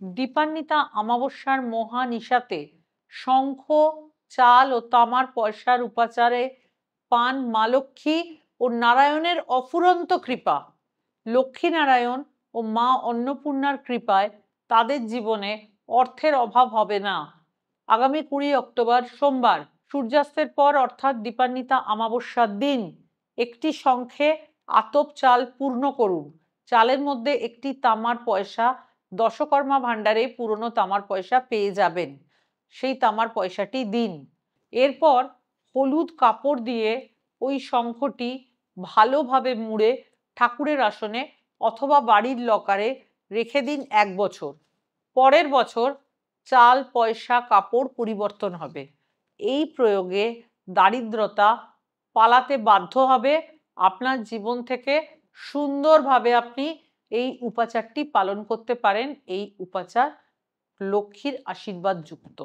দীপান্বিতা অমাবস্যার মহানিশাতে শঙ্খ, চাল ও তামার পয়সার উপাচারে পান মা লক্ষ্মী ও নারায়ণের অফুরন্ত কৃপা। লক্ষ্মীনারায়ণ ও মা অন্নপূর্ণার কৃপায় তাদের জীবনে অর্থের অভাব হবে না। আগামী 20 অক্টোবর সোমবার সূর্যাস্তের পর অর্থাৎ দীপান্বিতা অমাবস্যার দিন একটি শঙ্খে আতপ চাল পূর্ণ করুন। চালের মধ্যে একটি তামার পয়সা, দশকর্মা ভাণ্ডারে পুরনো তামার পয়সা পেয়ে যাবেন, সেই তামার পয়সাটি দিন। এরপর হলুদ কাপড় দিয়ে ওই শঙ্খটি ভালোভাবে মুড়ে ঠাকুরের আসনে অথবা বাড়ির লকারে রেখে দিন 1 বছর। পরের বছর চাল, পয়সা, কাপড় পরিবর্তন হবে। এই প্রয়োগে দারিদ্রতা পালাতে বাধ্য হবে। আপনার জীবন থেকে সুন্দরভাবে আপনি এই উপাচারটি পালন করতে পারেন। এই উপাচার লক্ষ্মীর আশীর্বাদ যুক্ত।